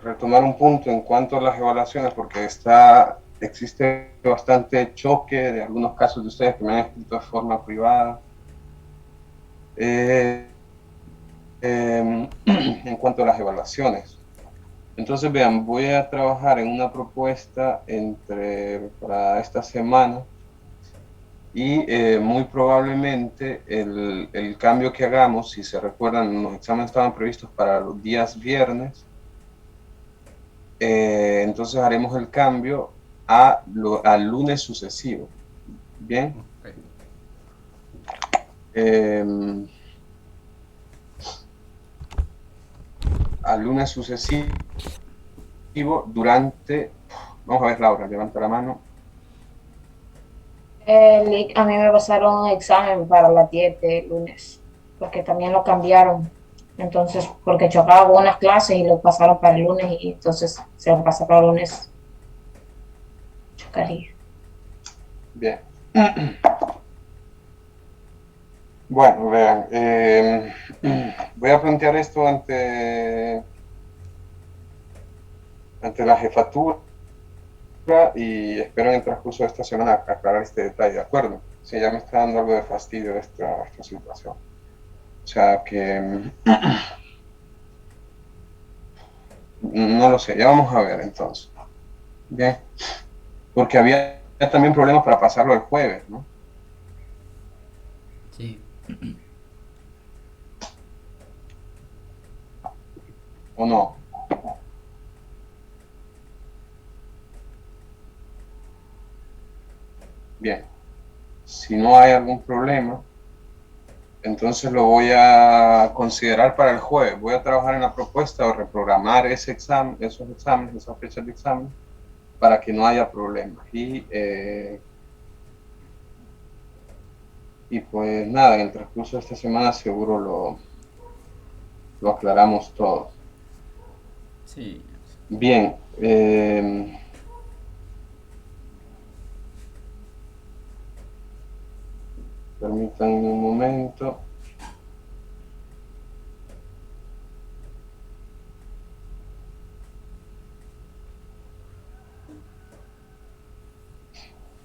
retomar un punto en cuanto a las evaluaciones, porque existe bastante choque de algunos casos de ustedes que me han escrito de forma privada. En cuanto a las evaluaciones. Entonces, vean, voy a trabajar en una propuesta para esta semana y muy probablemente el cambio que hagamos, si se recuerdan, los exámenes estaban previstos para los días viernes, entonces haremos el cambio al lunes sucesivo. Bien. Ok. Eh, Al lunes sucesivo durante, vamos a ver, Laura, levanta la mano. A mí me pasaron un examen para las 10 de lunes, porque también lo cambiaron. Entonces, porque chocaba con unas clases y lo pasaron para el lunes y entonces se lo pasa para el lunes. Chocaría. Bien. Bueno, vean, voy a plantear esto ante la jefatura y espero en el transcurso de esta semana aclarar este detalle, ¿de acuerdo? Si ya me está dando algo de fastidio esta situación. O sea que no lo sé, ya vamos a ver entonces. Bien, porque había también problemas para pasarlo el jueves, ¿no? Sí. ¿O no? Bien, si no hay algún problema, entonces lo voy a considerar para el jueves. Voy a trabajar en la propuesta o reprogramar ese examen, esos exámenes, esas fechas de examen, para que no haya problemas. Y pues nada, en el transcurso de esta semana seguro lo aclaramos todo. Sí. Bien, permítanme un momento.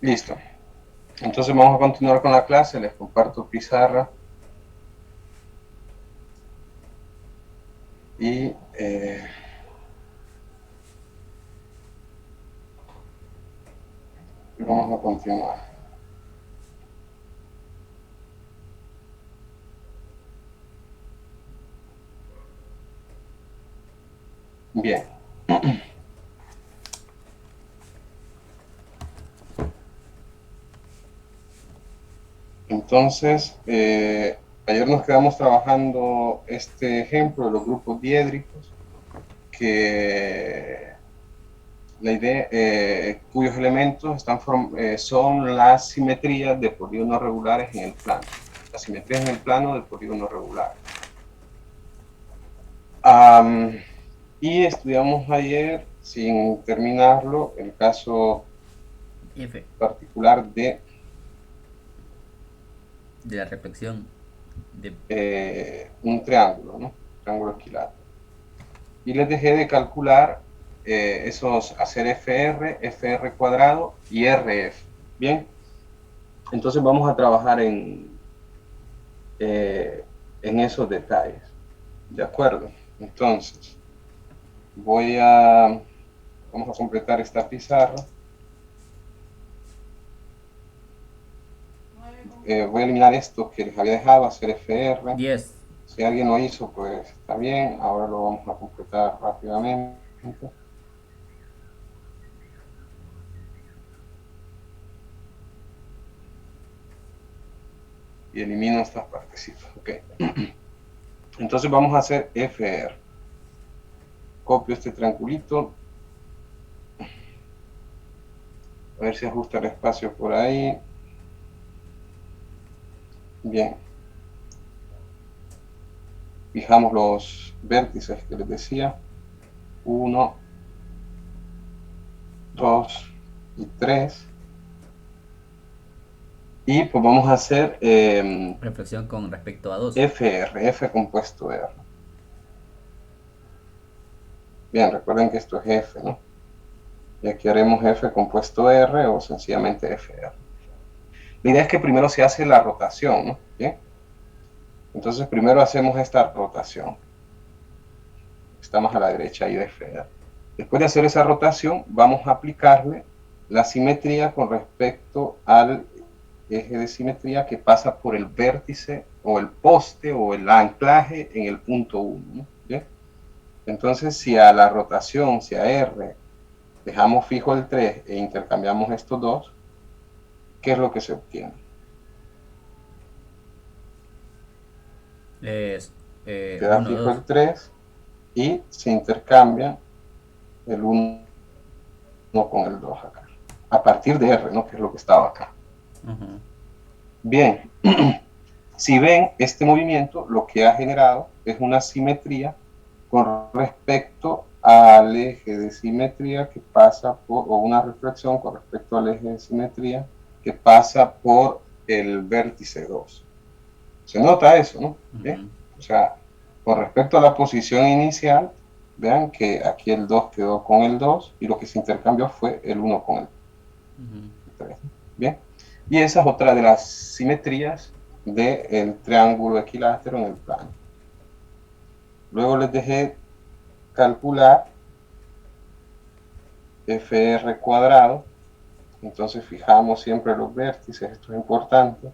Listo. Entonces vamos a continuar con la clase, les comparto pizarra y vamos a continuar. Bien. Entonces, ayer nos quedamos trabajando este ejemplo de los grupos diédricos, que la idea, cuyos elementos son las simetrías de polígonos regulares en el plano. Las simetrías en el plano de polígonos regulares. Y estudiamos ayer, sin terminarlo, el caso F. particular De la reflexión. De. un triángulo, ¿no? Triángulo equilátero. Y les dejé de calcular hacer FR cuadrado y RF. Bien, entonces vamos a trabajar en esos detalles. ¿De acuerdo? Entonces, vamos a completar esta pizarra. Voy a eliminar esto que les había dejado, hacer FR. 10. Si alguien lo hizo, pues está bien. Ahora lo vamos a completar rápidamente. Y elimino estas partecitas. Ok. Entonces vamos a hacer FR. Copio este triangulito. A ver si ajusta el espacio por ahí. Bien. Fijamos los vértices que les decía. 1, 2 y 3. Y pues vamos a hacer Reflexión con respecto a 2. FR, F compuesto R. Bien, recuerden que esto es F, ¿no? Y aquí haremos F compuesto R o sencillamente FR. La idea es que primero se hace la rotación, ¿no? Bien. Entonces primero hacemos esta rotación. Está más a la derecha ahí de FR. Después de hacer esa rotación, vamos a aplicarle la simetría con respecto al eje de simetría que pasa por el vértice o el poste o el anclaje en el punto 1, ¿no? ¿Bien? Entonces, si a la rotación, si a R, dejamos fijo el 3 e intercambiamos estos dos, ¿qué es lo que se obtiene? Es Queda 1, fijo 2. el 3 y se intercambia el 1 con el 2 acá. A partir de R, ¿no? Que es lo que estaba acá. Bien, si ven, este movimiento lo que ha generado es una simetría con respecto al eje de simetría que pasa por, o una reflexión con respecto al eje de simetría que pasa por el vértice 2. Se nota eso, ¿no? ¿Bien? O sea, con respecto a la posición inicial, vean que aquí el 2 quedó con el 2 y lo que se intercambió fue el 1 con el 3. Bien, y esa es otra de las simetrías del triángulo equilátero en el plano. Luego les dejé calcular FR cuadrado. Entonces fijamos siempre los vértices, esto es importante.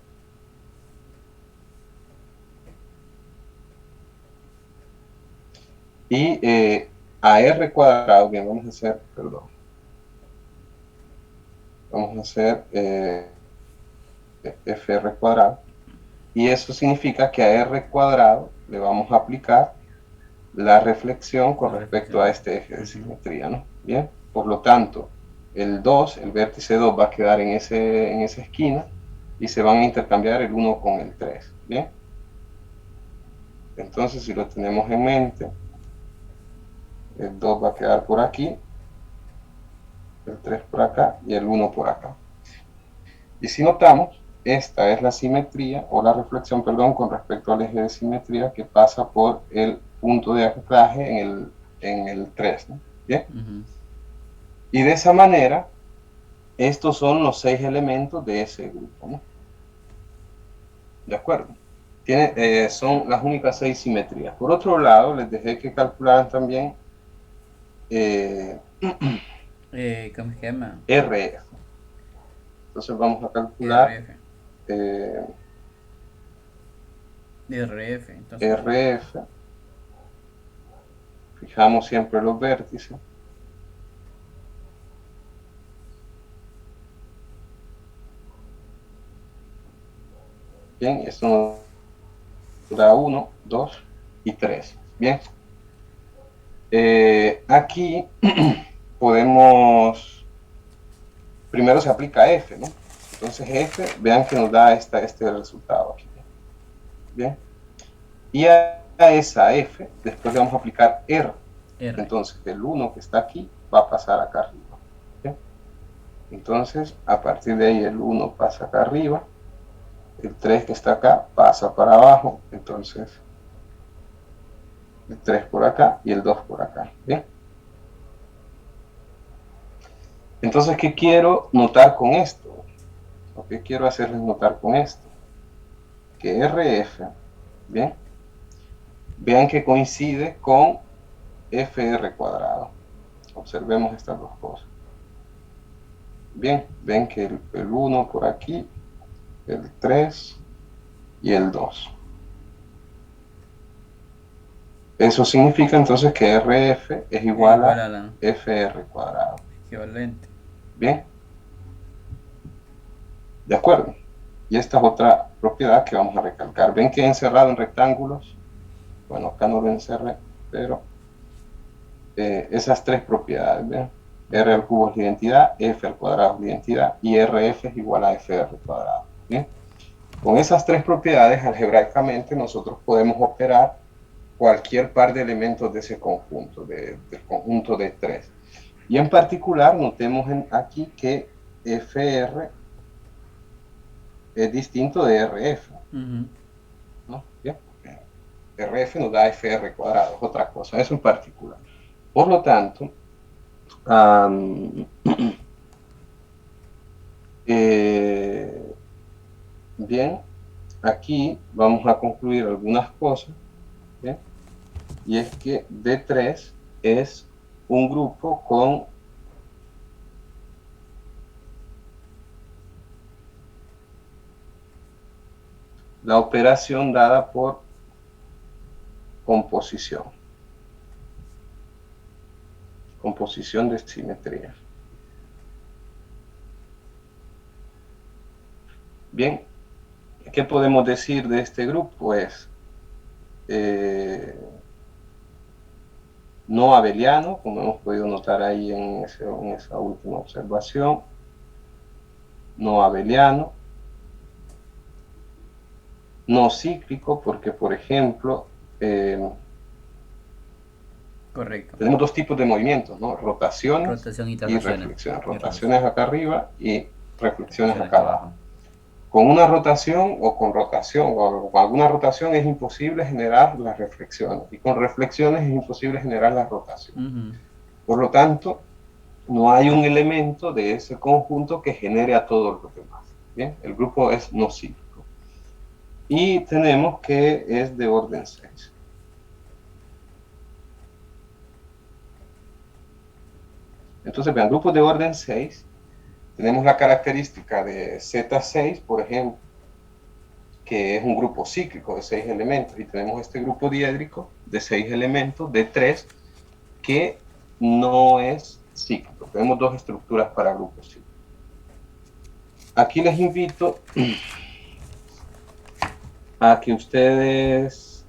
Y a R cuadrado, bien, vamos a hacer, perdón. Vamos a hacer FR cuadrado. Y eso significa que a R cuadrado le vamos a aplicar la reflexión con respecto a este eje de simetría, ¿no? Bien, por lo tanto, el 2, el vértice 2 va a quedar en esa esquina y se van a intercambiar el 1 con el 3, ¿bien? Entonces, si lo tenemos en mente, el 2 va a quedar por aquí, el 3 por acá y el 1 por acá. Y si notamos, esta es la simetría, o la reflexión, perdón, con respecto al eje de simetría que pasa por el punto de anclaje en el 3, ¿no? ¿Bien? Y de esa manera, estos son los 6 elementos de ese grupo, ¿no? ¿De acuerdo? Son las únicas 6 simetrías. Por otro lado, les dejé que calcularan también ¿Cómo se llama? RF. Entonces vamos a calcular RF. Entonces, RF. Fijamos siempre los vértices. Bien, esto nos da 1, 2 y 3. Bien. Aquí podemos, primero se aplica F, ¿no? Entonces F, vean que nos da este resultado aquí. Bien. Y a esa F, después le vamos a aplicar R. Entonces el 1 que está aquí va a pasar acá arriba. ¿Bien? Entonces, a partir de ahí el 1 pasa acá arriba. El 3 que está acá pasa para abajo. Entonces, el 3 por acá y el 2 por acá. ¿Bien? Entonces, ¿qué quiero notar con esto? ¿O qué quiero hacerles notar con esto? Que RF, ¿bien? Vean que coincide con FR cuadrado. Observemos estas dos cosas. Bien, ven que el 1 por aquí, el 3 y el 2. Eso significa entonces que RF es igual a la FR cuadrado. equivalente. Bien. De acuerdo. Y esta es otra propiedad que vamos a recalcar. Ven que he encerrado en rectángulos. Bueno, acá no lo encerré, pero esas tres propiedades, ¿ven? R al cubo es la identidad, F al cuadrado es la identidad y RF es igual a FR cuadrado. ¿Bien? Con esas tres propiedades, algebraicamente, nosotros podemos operar cualquier par de elementos de ese conjunto, del conjunto de 3. Y en particular, notemos aquí que FR es distinto de RF. ¿No? ¿Bien? RF nos da FR cuadrado, es otra cosa, eso en particular. Por lo tanto, bien, aquí vamos a concluir algunas cosas, ¿bien? Y es que D3 es un grupo con la operación dada por composición de simetría. Bien, ¿qué podemos decir de este grupo? Pues no abeliano, como hemos podido notar ahí en esa última observación, no abeliano, no cíclico, porque por ejemplo, Correcto. tenemos dos tipos de movimientos, ¿no? Rotaciones Rotación y y traslaciones. reflexiones. Rotaciones acá arriba y reflexiones acá abajo. abajo. Con una rotación o con alguna rotación es imposible generar las reflexiones, y con reflexiones es imposible generar las rotaciones. Por lo tanto, no hay un elemento de ese conjunto que genere a todos los demás. Bien, el grupo es no cíclico. Y tenemos que es de orden 6. Entonces, vean, grupos de orden 6, tenemos la característica de Z6, por ejemplo, que es un grupo cíclico de 6 elementos, y tenemos este grupo diédrico de 6 elementos, de 3, que no es cíclico. Tenemos dos estructuras para grupos cíclicos. Aquí les invito a que ustedes,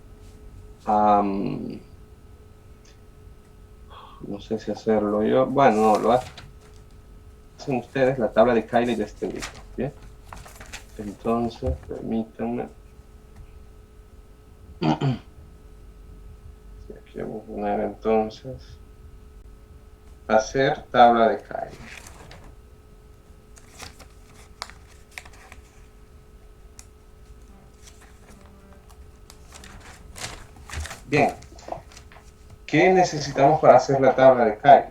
no sé si hacerlo yo, bueno, no, lo hacen ustedes, la tabla de Cayley de este grupo, ¿bien? Entonces, permítanme. Aquí vamos a poner entonces, hacer tabla de Cayley. Bien, ¿qué necesitamos para hacer la tabla de Cayley?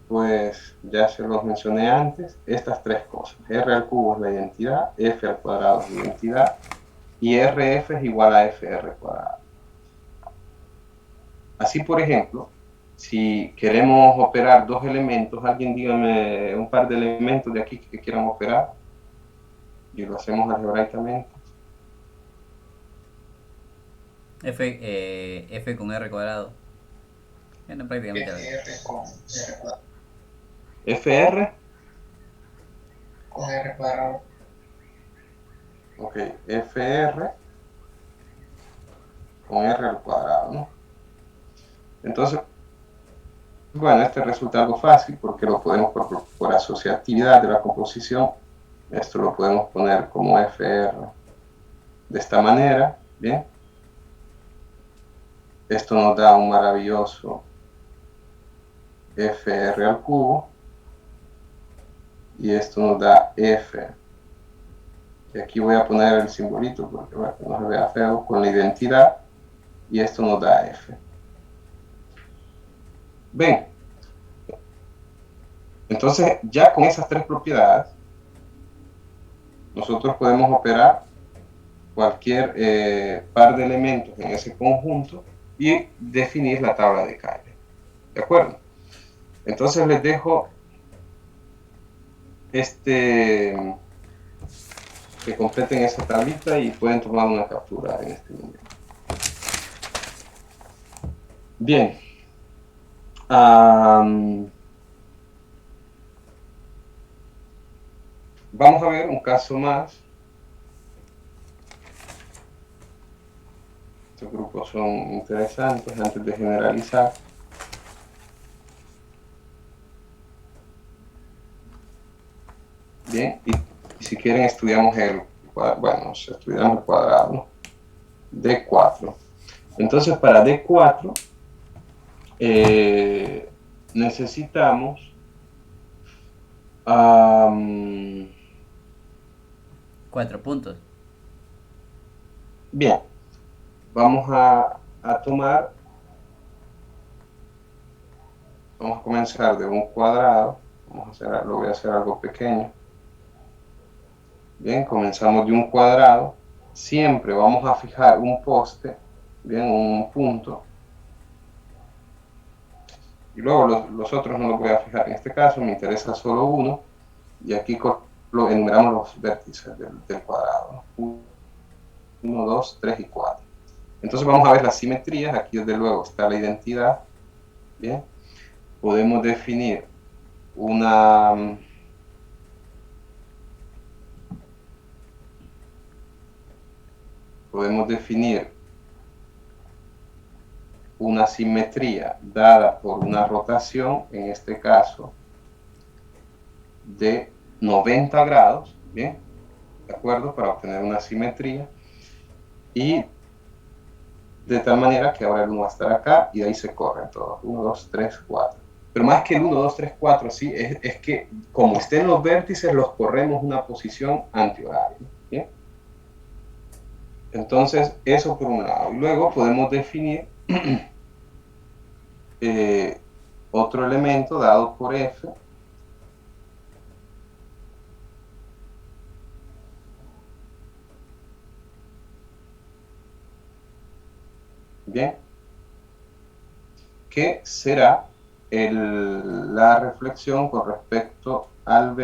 Pues ya se los mencioné antes, estas tres cosas. R al cubo es la identidad, F al cuadrado es la identidad, y RF es igual a FR cuadrado. Así, por ejemplo, si queremos operar dos elementos, alguien dígame un par de elementos de aquí que quieran operar, y lo hacemos algebraicamente. F con R cuadrado. Bueno, prácticamente FR con R cuadrado. Ok, FR con R al cuadrado, ¿no? Entonces, bueno, este resulta algo fácil porque lo podemos por asociatividad de la composición, esto lo podemos poner como FR de esta manera, ¿bien? Esto nos da un maravilloso FR al cubo, y esto nos da F. Y aquí voy a poner el simbolito porque bueno, no se vea feo, con la identidad, y esto nos da F. Ven, entonces ya con esas tres propiedades, nosotros podemos operar cualquier par de elementos en ese conjunto y definir la tabla de Cayley. ¿De acuerdo? Entonces les dejo que completen esa tablita y pueden tomar una captura en este momento. Bien. Vamos a ver un caso más. Estos grupos son interesantes antes de generalizar. Bien, y si quieren estudiamos estudiamos el cuadrado, ¿no? D4. Entonces para D4 necesitamos 4 puntos. Bien, vamos a tomar Vamos a comenzar de un cuadrado. Lo voy a hacer algo pequeño. Bien, comenzamos de un cuadrado. Siempre vamos a fijar un poste, bien, un punto. Y luego los otros no los voy a fijar. En este caso me interesa solo uno. Y aquí enumeramos los vértices del cuadrado. 1, 2, 3 y 4. Entonces vamos a ver las simetrías. Aquí desde luego está la identidad. Bien. Podemos definir una simetría dada por una rotación, en este caso de 90 grados, ¿bien? ¿De acuerdo? Para obtener una simetría. Y de tal manera que ahora el 1 va a estar acá y de ahí se corren todos. 1, 2, 3, 4. Pero más que el 1, 2, 3, 4, ¿sí? es que como estén los vértices, los corremos una posición antihoraria. ¿Bien? Entonces, eso por un lado. Y luego podemos definir otro elemento dado por F. Bien. Que será la reflexión con respecto al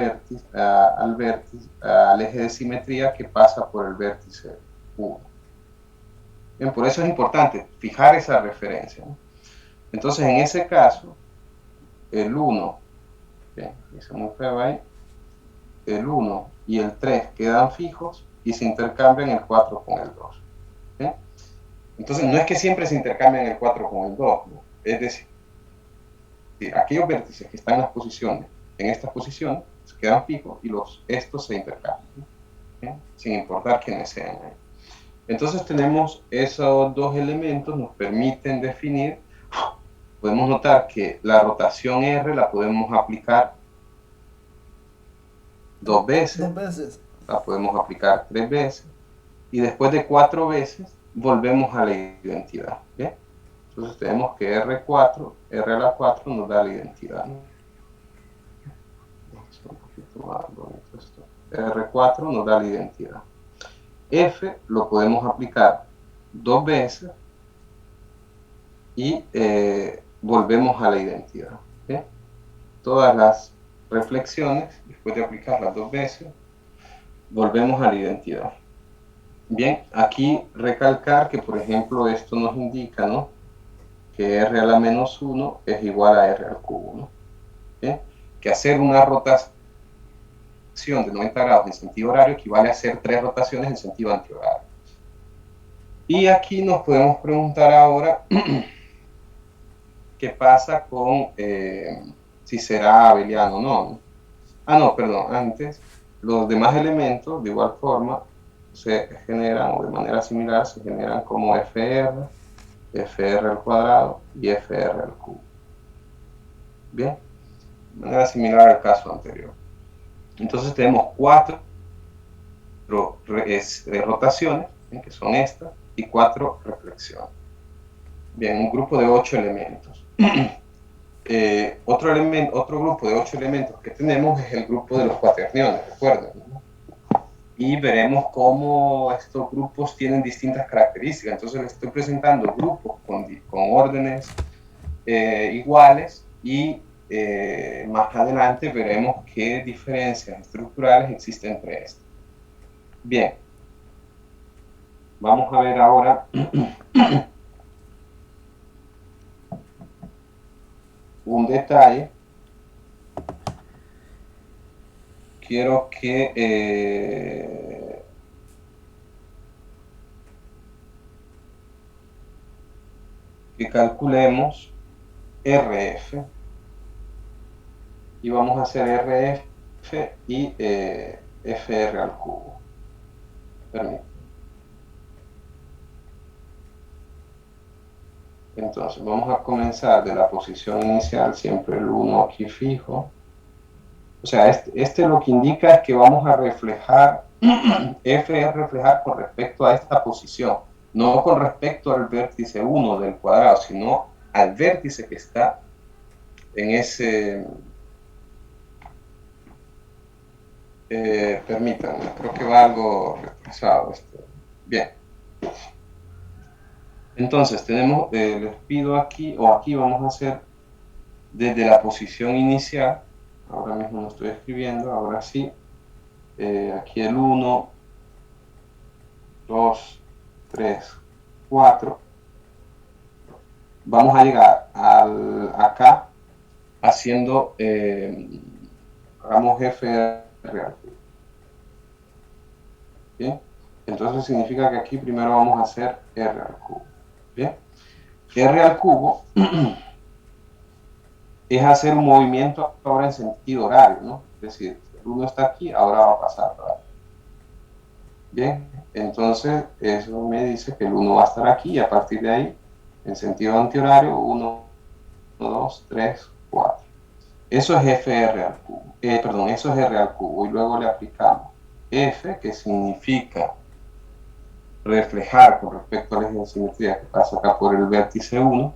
eje de simetría que pasa por el vértice 1. Bien, por eso es importante fijar esa referencia, ¿no? Entonces, en ese caso, el 1, bien, dice muy feo ahí, el 1 y el 3 quedan fijos y se intercambian el 4 con el 2. ¿Bien? Entonces, no es que siempre se intercambien el 4 con el 2, ¿no? Es decir, aquellos vértices que están en estas posiciones, se quedan fijos y estos se intercambian, ¿no? Sin importar quiénes sean. Entonces tenemos esos dos elementos, nos permiten definir. Podemos notar que la rotación R la podemos aplicar 2 veces, la podemos aplicar 3 veces, y después de 4 veces volvemos a la identidad. ¿Bien? Entonces tenemos que R4, R a la 4 nos da la identidad, ¿no? Un poquito más bonito esto. R4 nos da la identidad. F lo podemos aplicar 2 veces y volvemos a la identidad. ¿Sí? Todas las reflexiones, después de aplicarlas 2 veces, volvemos a la identidad. Bien, aquí recalcar que, por ejemplo, esto nos indica, ¿no?, que R a la menos 1 es igual a R al cubo, ¿no? ¿Bien? Que hacer una rotación de 90 grados en sentido horario equivale a hacer 3 rotaciones en sentido antihorario. Y aquí nos podemos preguntar ahora qué pasa con si será abeliano o no. No, perdón, antes los demás elementos de igual forma se generan, o de manera similar, se generan como FR, FR al cuadrado y FR al cubo. Bien, de manera similar al caso anterior. Entonces tenemos 4 rotaciones, que son estas, y 4 reflexiones. Bien, un grupo de 8 elementos. Otro grupo de 8 elementos que tenemos es el grupo de los cuaterniones, recuerden, ¿no? Y veremos cómo estos grupos tienen distintas características. Entonces les estoy presentando grupos con órdenes iguales y más adelante veremos qué diferencias estructurales existen entre estos. Bien, vamos a ver ahora un detalle. Quiero que calculemos RF. Y vamos a hacer RF y FR al cubo. Permítanme. Entonces, vamos a comenzar de la posición inicial, siempre el 1 aquí fijo. O sea, este lo que indica es que vamos a reflejar, F es reflejar con respecto a esta posición, no con respecto al vértice 1 del cuadrado, sino al vértice que está en ese... permítanme, creo que va algo retrasado esto. Bien. Entonces tenemos, les pido aquí, o aquí vamos a hacer desde la posición inicial. Ahora mismo no estoy escribiendo, ahora sí. Aquí el 1, 2, 3, 4. Vamos a llegar acá haciendo, hagamos f real. ¿Bien? Entonces significa que aquí primero vamos a hacer r al cubo. ¿Bien? R al cubo es hacer un movimiento ahora en sentido horario, ¿no? Es decir, el 1 está aquí, ahora va a pasar. ¿Verdad? Bien, entonces eso me dice que el 1 va a estar aquí y a partir de ahí, en sentido antihorario, 1, 2, 3, 4. Eso es FR al cubo, perdón, eso es R al cubo y luego le aplicamos F, que significa reflejar con respecto a la eje de simetría que pasa acá por el vértice 1,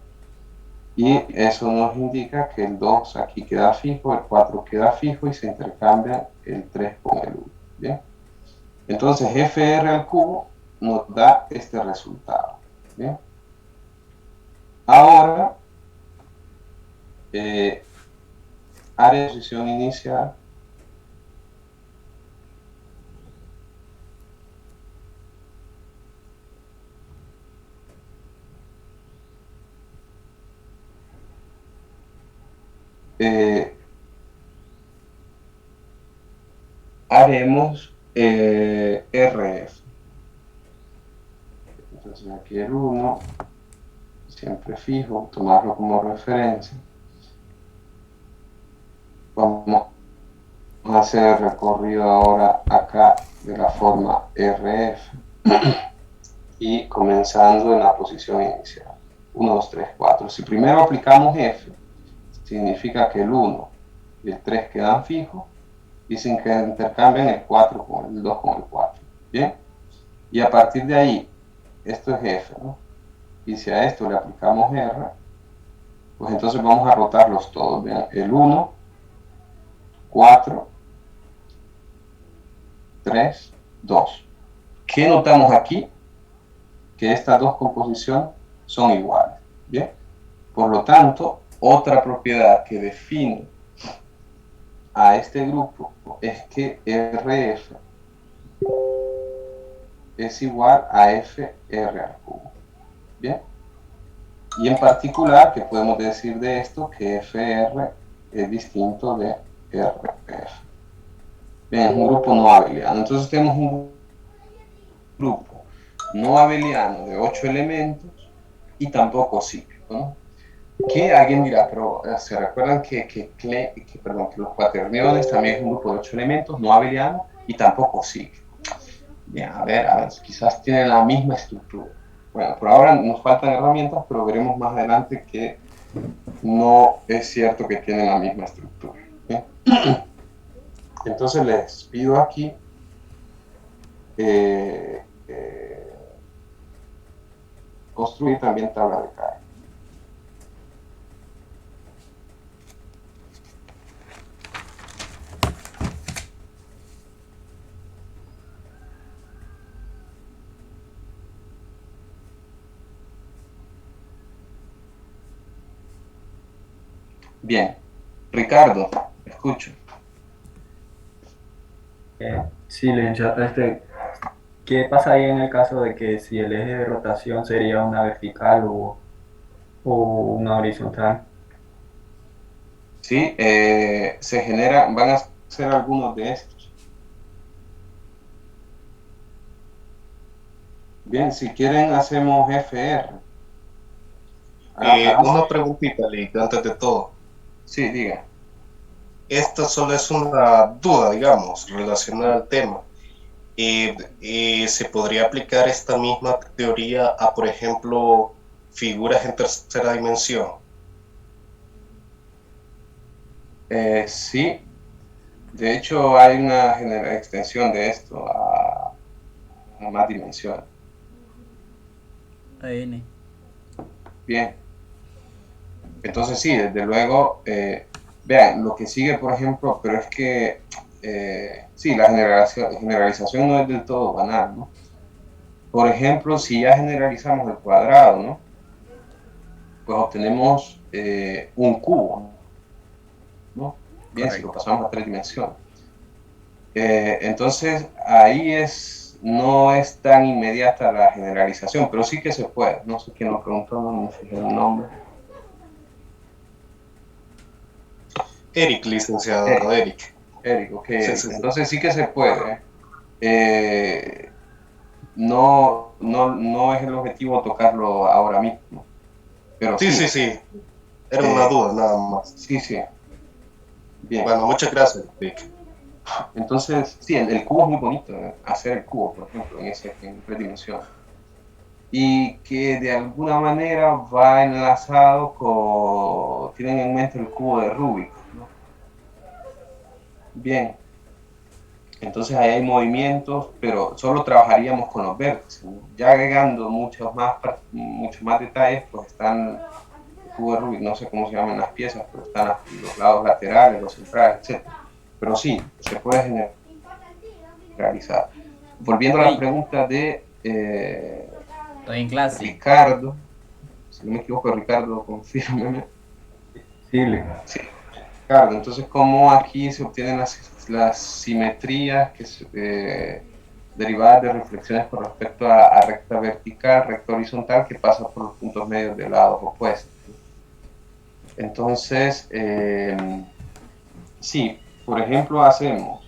y eso nos indica que el 2 aquí queda fijo, el 4 queda fijo y se intercambia el 3 con el 1. ¿Bien? Entonces FR al cubo nos da este resultado. ¿Bien? Ahora, área de posición inicial. Haremos RF. Entonces aquí el 1, siempre fijo, tomarlo como referencia. Vamos a hacer el recorrido ahora acá de la forma RF y comenzando en la posición inicial. 1, 2, 3, 4. Si primero aplicamos F, significa que el 1 y el 3 quedan fijos y se intercambian el 4 con el 2 con el 4. ¿Bien? Y a partir de ahí, esto es F, ¿no? Y si a esto le aplicamos R, pues entonces vamos a rotarlos todos. Vean, el 1, 4, 3, 2. ¿Qué notamos aquí? Que estas dos composiciones son iguales. ¿Bien? Por lo tanto, otra propiedad que define a este grupo es que RF es igual a FR al cubo. ¿Bien? Y en particular, ¿qué podemos decir de esto? Que FR es distinto de RF. Bien, es un grupo no abeliano. Entonces tenemos un grupo no abeliano de 8 elementos y tampoco cíclico, ¿no? Que alguien dirá, pero se recuerdan que los cuaterniones también es un grupo de 8 elementos, no abeliano y tampoco cíclico. Bien, a ver, quizás tienen la misma estructura. Bueno, por ahora nos faltan herramientas, pero veremos más adelante que no es cierto que tienen la misma estructura. ¿Bien? Entonces les pido aquí construir también tabla de carga. Bien, Ricardo, escucho. Sí, licenciado, ¿qué pasa ahí en el caso de que si el eje de rotación sería una vertical o una horizontal? Sí, se genera, van a ser algunos de estos. Bien, si quieren hacemos FR. Una preguntita, Lick, antes de todo. Sí, diga. Esta solo es una duda, digamos, relacionada al tema. ¿Se podría aplicar esta misma teoría a, por ejemplo, figuras en tercera dimensión? Sí, de hecho hay una extensión de esto a más Entonces sí, desde luego, vean, lo que sigue, por ejemplo, pero es que sí, la generalización no es del todo banal, ¿no? Por ejemplo, si ya generalizamos el cuadrado, ¿no? Pues obtenemos un cubo, ¿no? Bien, si lo Correcto. pasamos a 3 dimensiones. Entonces, ahí no es tan inmediata la generalización, pero sí que se puede. No sé quién lo preguntó, no me fijé el nombre. Eric, licenciado Eric, Eric. Eric, ok, Sí, Eric. sí, sí. Entonces sí que se puede. No es el objetivo tocarlo ahora mismo, pero Sí, sí, sí. sí. Era una eh, duda, nada más. sí, sí. Bien. Bueno, muchas gracias, Eric. Entonces, sí, el cubo es muy bonito, hacer el cubo, por ejemplo, en 3 dimensiones. Y que de alguna manera va enlazado tienen en mente el cubo de Rubik, ¿no? Bien, entonces ahí hay movimientos, pero solo trabajaríamos con los vértices, ¿no? Ya agregando muchos más detalles, pues están el cubo de Rubik, no sé cómo se llaman las piezas, pero están los lados laterales, los centrales, etc. Pero sí, se puede generalizar. Volviendo a la Hey, pregunta de estoy en clase. Ricardo, si no me equivoco, Ricardo, confírmeme. Sí, Sí, Ricardo, entonces, ¿cómo aquí se obtienen las simetrías derivadas de reflexiones con respecto a recta vertical, recta horizontal, que pasa por los puntos medios de lados opuestos? Entonces, sí, por ejemplo, hacemos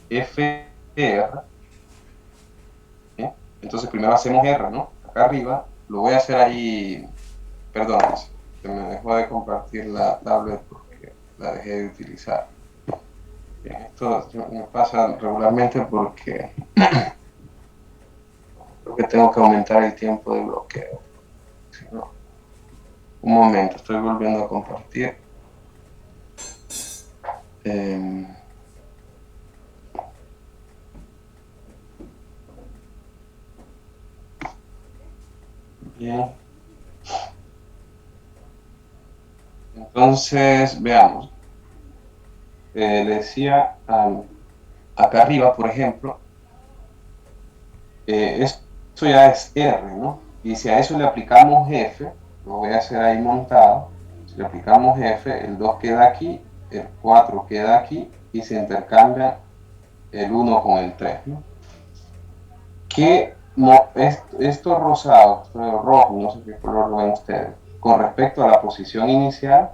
FR, ¿eh? Entonces primero hacemos R, ¿no? Acá arriba, lo voy a hacer ahí, perdón, se me dejó de compartir la tablet porque la dejé de utilizar. Bien, esto me pasa regularmente porque creo que tengo que aumentar el tiempo de bloqueo. Si no, un momento, estoy volviendo a compartir. Bien. Entonces, veamos. Le decía acá arriba, por ejemplo, esto ya es R, ¿no? Y si a eso le aplicamos F, lo voy a hacer ahí montado, si le aplicamos F, el 2 queda aquí, el 4 queda aquí, y se intercambia el 1 con el 3, ¿no? Que esto rosado, esto rojo, no sé qué color lo ven ustedes, con respecto a la posición inicial,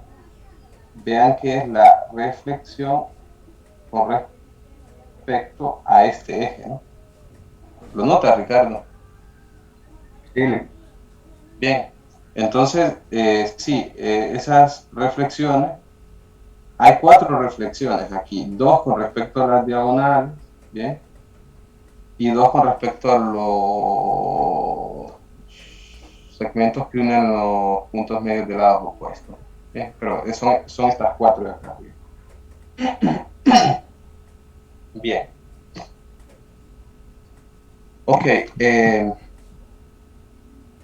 vean que es la reflexión con respecto a este eje, ¿no? ¿Lo nota, Ricardo? sí, Bien, entonces, sí, esas reflexiones, hay 4 reflexiones aquí, 2 con respecto a las diagonales, bien, y 2 con respecto a los segmentos que unen los puntos medios de lados opuestos, bien, pero son estas 4 de acá arriba. Bien, ok,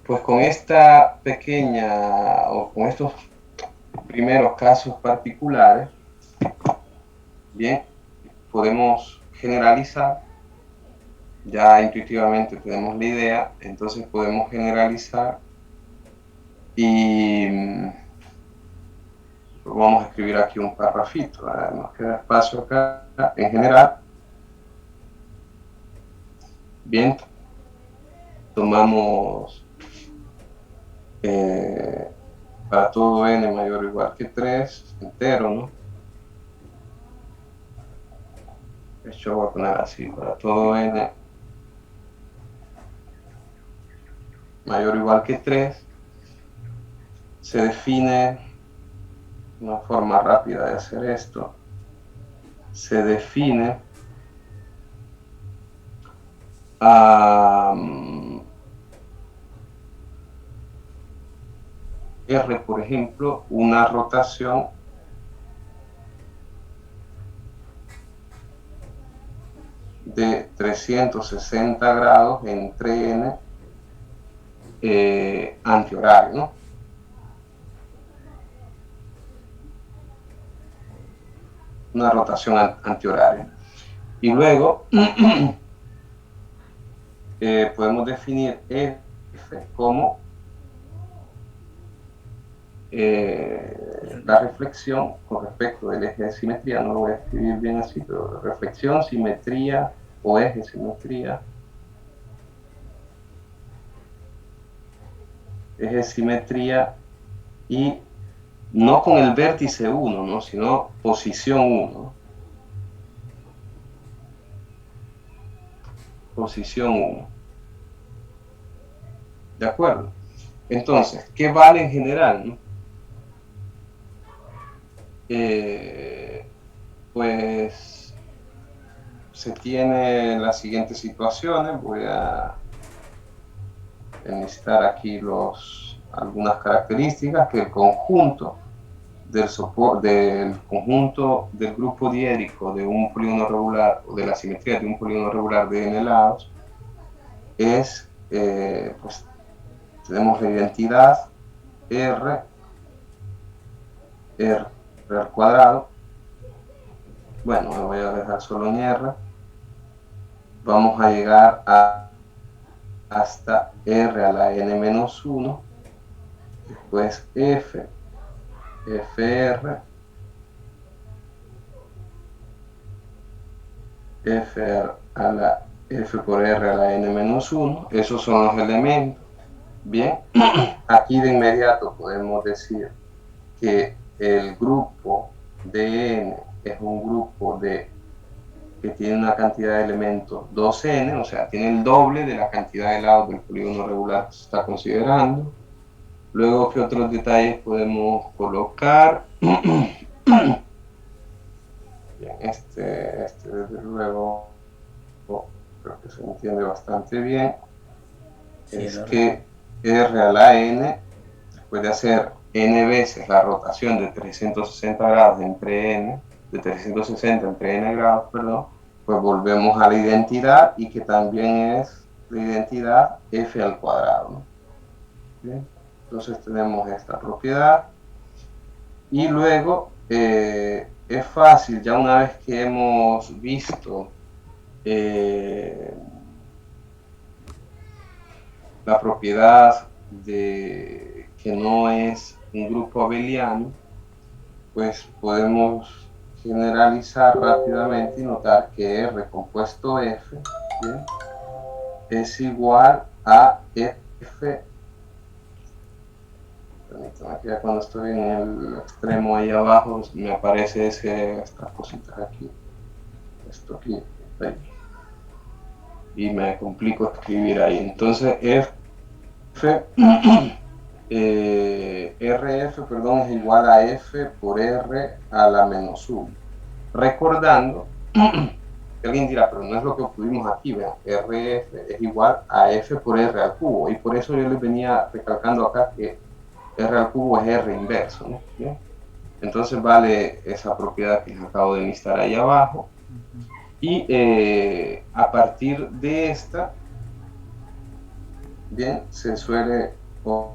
pues con esta pequeña, o con estos primeros casos particulares, bien, podemos generalizar, ya intuitivamente tenemos la idea, entonces podemos generalizar y vamos a escribir aquí un parrafito, nos queda espacio acá, en general, bien, tomamos para todo n mayor o igual que 3, entero, ¿no? Esto voy a poner así, para todo n mayor o igual que 3, se define una forma rápida de hacer esto, se define R, por ejemplo, una rotación de 360 grados entre n antihorario, ¿no? una rotación antihoraria. Y luego podemos definir F como la reflexión con respecto del eje de simetría. No lo voy a escribir bien así, pero reflexión, simetría o eje simetría. Eje simetría y no con el vértice 1, ¿no? Sino posición 1. Posición 1. ¿De acuerdo? Entonces, ¿qué vale en general, no? Pues se tiene las siguientes situaciones. Voy a enlistar aquí algunas características: que el conjunto del conjunto del grupo diérico de un polígono regular, o de la simetría de un polígono regular de n lados, es, pues tenemos la identidad R al cuadrado. Bueno, me voy a dejar solo en R. Vamos a llegar hasta R a la n menos 1, después F, FR, F por R a la n menos 1, esos son los elementos. Bien, aquí de inmediato podemos decir que el grupo de n es un grupo que tiene una cantidad de elementos 2n, o sea, tiene el doble de la cantidad de lados del polígono regular que se está considerando. Luego, ¿qué otros detalles podemos colocar? Bien, desde luego creo que se entiende bastante bien. Sí, Es que R a la n, después de hacer n veces la rotación de 360 grados entre n, de 360 entre n grados, perdón, pues volvemos a la identidad, y que también es la identidad f al cuadrado, ¿no? Bien, entonces tenemos esta propiedad, y luego es fácil, ya una vez que hemos visto la propiedad de que no es un grupo abeliano, pues podemos generalizar rápidamente y notar que R compuesto F, ¿bien?, es igual a F. Permítanme que ya cuando estoy en el extremo ahí abajo me aparece estas cositas aquí, esto aquí, ahí, y me complico escribir ahí. Entonces F RF, perdón, es igual a F por R a la menos 1. Recordando que alguien dirá, pero no es lo que obtuvimos aquí, vean, RF es igual a F por R al cubo, y por eso yo les venía recalcando acá que R al cubo es R inverso, ¿no? ¿Bien? Entonces vale esa propiedad que les acabo de listar ahí abajo, y a partir de esta, bien, se suele o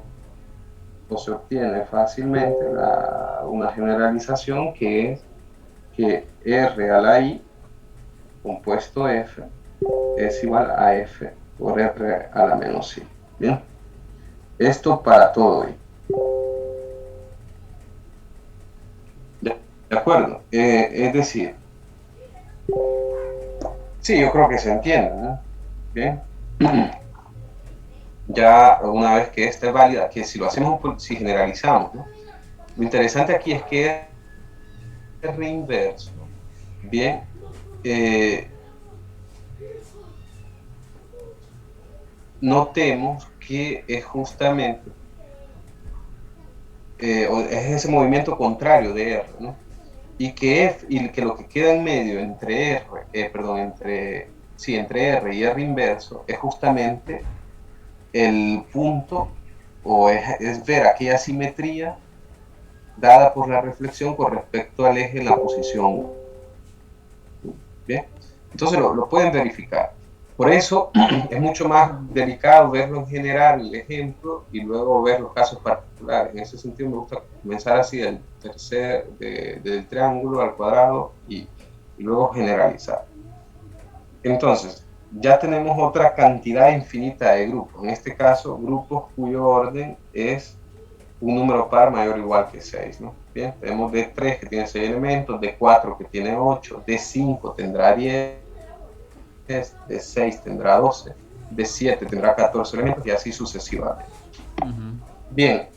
se obtiene fácilmente una generalización, que es que R a la I compuesto F es igual a F por R a la menos I. Bien, esto para todo I. De acuerdo, es decir, sí, yo creo que se entiende, ¿no? Bien. Ya una vez que esta es válida, que si lo hacemos, si generalizamos, ¿no? Lo interesante aquí es que es reinverso. Bien, notemos que es justamente es ese movimiento contrario de R, ¿no? Y que lo que queda en medio entre entre R y R inverso es justamente el punto, o es ver aquella simetría dada por la reflexión con respecto al eje en la posición 1. Bien, entonces lo pueden verificar. Por eso es mucho más delicado verlo en general, el ejemplo, y luego ver los casos particulares. En ese sentido me gusta comenzar así del triángulo al cuadrado y luego generalizar. Entonces, ya tenemos otra cantidad infinita de grupos. En este caso, grupos cuyo orden es un número par mayor o igual que 6, ¿no? Bien, tenemos de 3 que tiene 6 elementos, de 4 que tiene 8, de 5 tendrá 10, de 6 tendrá 12, de 7 tendrá 14 elementos y así sucesivamente. Bien,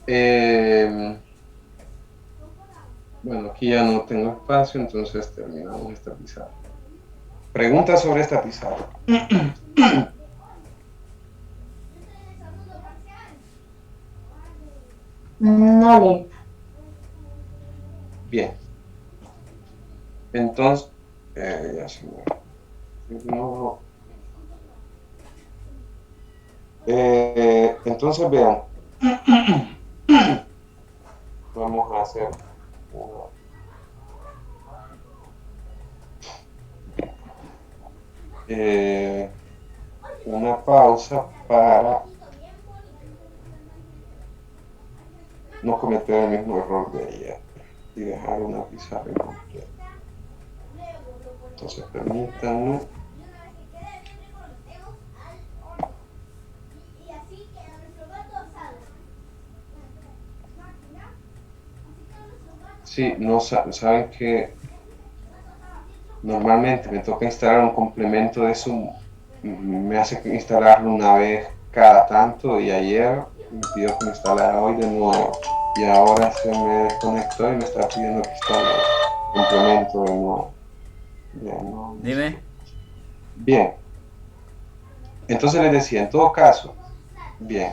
bueno, aquí ya no tengo espacio, entonces terminamos esta pizarra. Preguntas sobre esta pizarra. No, Lin. Bien. Entonces, ya se me... No. Entonces, vean. Vamos a hacer una pausa para no cometer el mismo error de ayer y dejar una pizarra incompleta. Entonces, permítanme. Sí, no saben que normalmente me toca instalar un complemento de Zoom. Me hace instalarlo una vez cada tanto y ayer me pidió que me instalara hoy de nuevo. Y ahora se me desconectó y me está pidiendo que instale el complemento de nuevo. Bien, no. Dime. Bien. Entonces les decía, en todo caso, bien.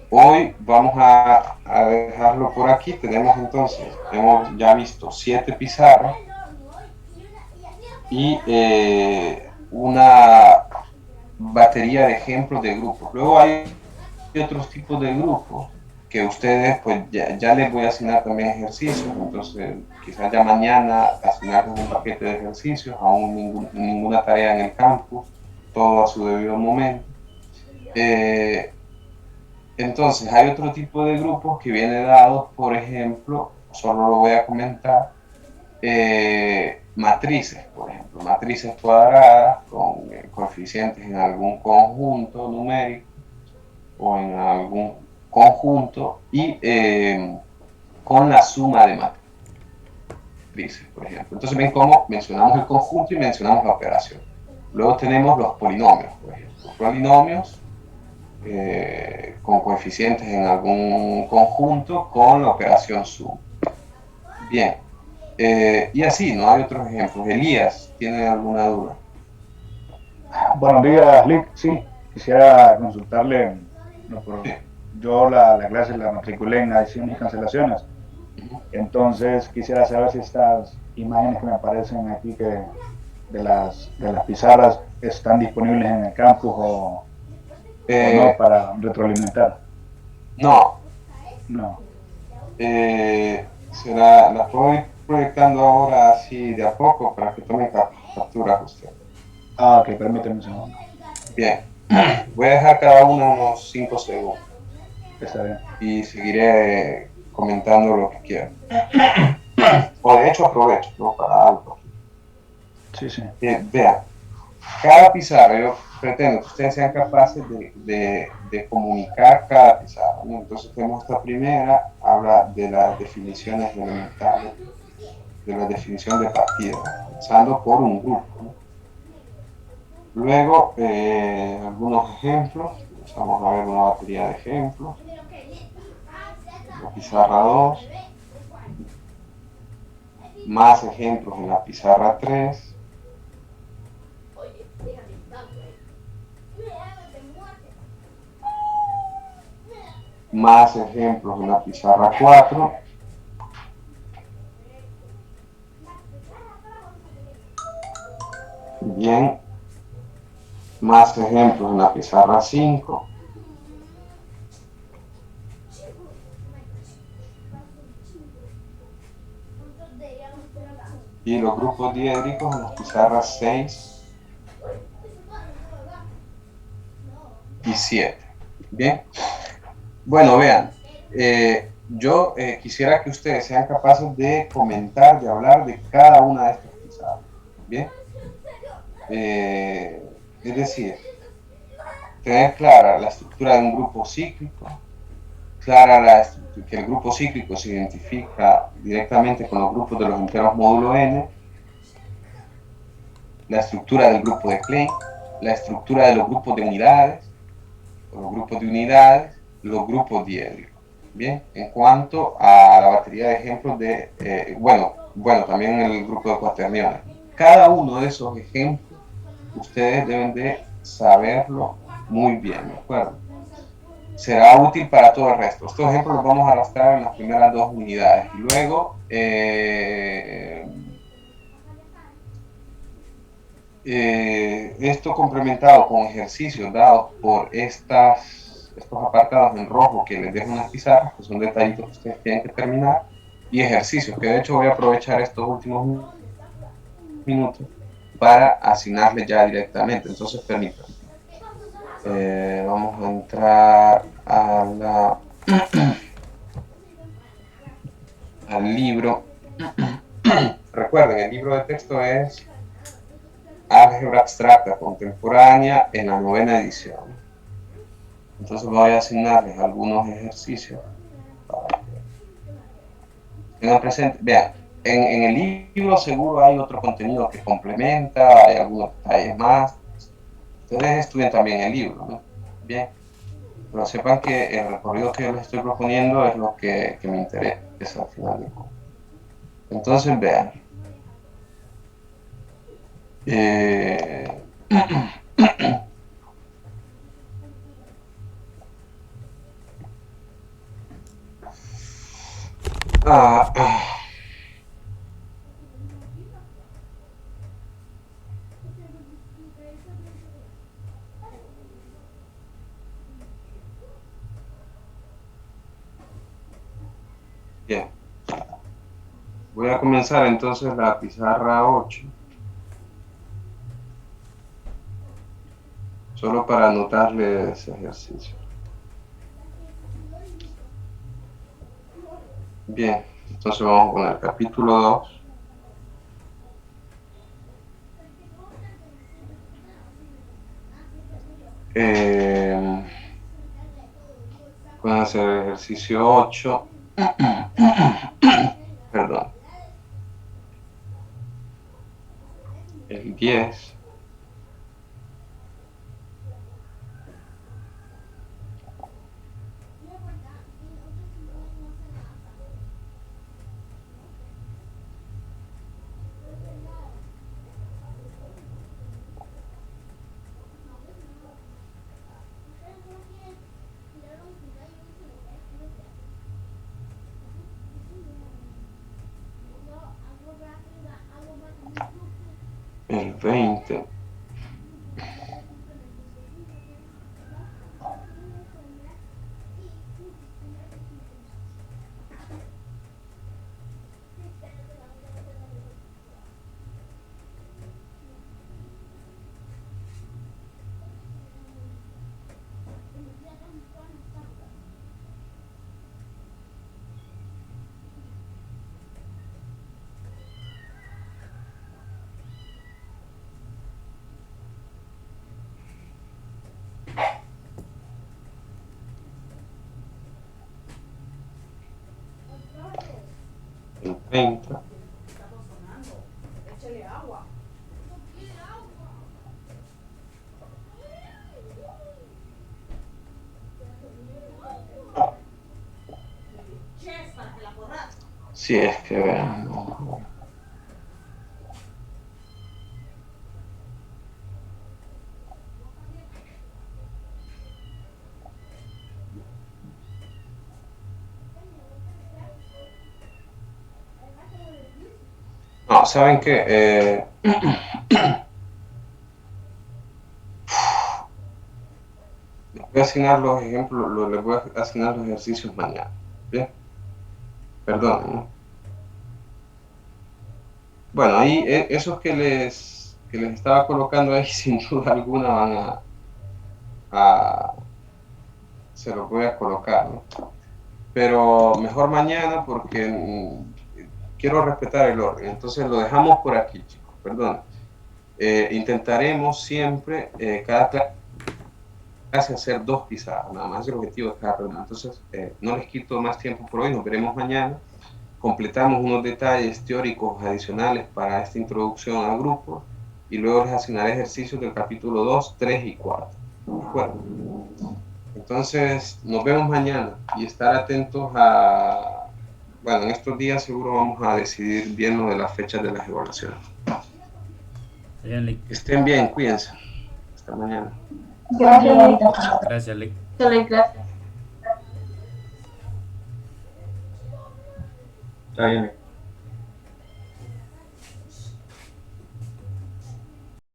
Hoy vamos a dejarlo por aquí. Tenemos entonces, hemos ya visto 7 pizarras y una batería de ejemplos de grupos. Luego hay otros tipos de grupos que ustedes, pues ya les voy a asignar también ejercicios. Entonces, quizás ya mañana asignarles un paquete de ejercicios, aún ninguna tarea en el campus, todo a su debido momento. Entonces, hay otro tipo de grupos que viene dados, por ejemplo, solo lo voy a comentar, matrices, por ejemplo, matrices cuadradas con coeficientes en algún conjunto numérico o en algún conjunto y con la suma de matrices, por ejemplo. Entonces, ven cómo mencionamos el conjunto y mencionamos la operación. Luego tenemos los polinomios, por ejemplo. Polinomios con coeficientes en algún conjunto con la operación sum. Bien, y así, ¿no? Hay otros ejemplos. Elías, ¿tiene alguna duda? Buenos días, Lick. Sí, quisiera consultarle. Yo la clase la matriculé en adiciones y cancelaciones. Entonces quisiera saber si estas imágenes que me aparecen aquí de las pizarras están disponibles en el campus o no para retroalimentar. No. No. Las puedo ir proyectando ahora así de a poco para que tome capturas usted. Ah, ok, permíteme un segundo. Bien, voy a dejar cada uno unos 5 segundos. Está bien. Y seguiré comentando lo que quiera. O de hecho aprovecho, ¿no? Para algo. Sí, sí. Vean, cada pizarra, yo pretendo que ustedes sean capaces de comunicar cada pizarra, ¿no? Entonces tenemos esta primera, habla de las definiciones elementales, de la definición de partida, empezando por un grupo, ¿no? Luego, algunos ejemplos, vamos a ver una batería de ejemplos, la pizarra 2, más ejemplos en la pizarra 3, más ejemplos en la pizarra 4, bien, más ejemplos en la pizarra 5, y los grupos diédricos en las pizarras 6 y 7. Bien, bueno, vean, yo quisiera que ustedes sean capaces de comentar, de hablar de cada una de estas pizarras. Bien, es decir, tener clara la estructura de un grupo cíclico, clara que el grupo cíclico se identifica directamente con los grupos de los enteros módulo n, la estructura del grupo de Klein, la estructura de los grupos de unidades, los grupos de unidades, los grupos diédricos. Bien, en cuanto a la batería de ejemplos de, bueno, también el grupo de cuaterniones. Cada uno de esos ejemplos ustedes deben de saberlo muy bien, ¿de acuerdo? Será útil para todo el resto. Estos ejemplos los vamos a arrastrar en las primeras 2 unidades. Y luego, esto complementado con ejercicios dados por estos apartados en rojo que les dejo unas pizarras, que son detallitos que ustedes tienen que terminar, y ejercicios, que de hecho voy a aprovechar estos últimos minutos para asignarles ya directamente. Entonces, permítanme. Vamos a entrar al libro. Recuerden, el libro de texto es Álgebra Abstracta Contemporánea en la 9ª edición. Entonces voy a asignarles algunos ejercicios para que tengan presente. Vean, en el libro seguro hay otro contenido que complementa, hay algunos detalles más. Ustedes estudien también el libro, ¿no? Bien, pero sepan que el recorrido que yo les estoy proponiendo es lo que me interesa al final del curso. Entonces, vean. Bien. Voy a comenzar entonces la pizarra 8. Solo para anotarle ese ejercicio. Bien, entonces vamos con el capítulo 2. Pueden hacer el ejercicio 8. Perdón. El 10. El 20. El 30. Si es que vean. No, ¿saben qué? Les voy a asignar los ejemplos, les voy a asignar los ejercicios mañana. ¿Bien? Perdón, ¿no? Bueno, ahí esos que les estaba colocando ahí, sin duda alguna van se los voy a colocar, ¿no? Pero mejor mañana porque quiero respetar el orden. Entonces lo dejamos por aquí, chicos, perdón. Intentaremos siempre cada clase hacer 2 pisadas, nada más es el objetivo de cada reunión. Entonces no les quito más tiempo por hoy, nos veremos mañana. Completamos unos detalles teóricos adicionales para esta introducción al grupo y luego les asignaré ejercicios del capítulo 2, 3 y 4. ¿De acuerdo? Entonces, nos vemos mañana y estar atentos a... Bueno, en estos días seguro vamos a decidir bien lo de las fechas de las evaluaciones. Bien, Lick. Que estén bien, cuídense. Hasta mañana. Gracias. Gracias, Lick. Gracias. Está bien.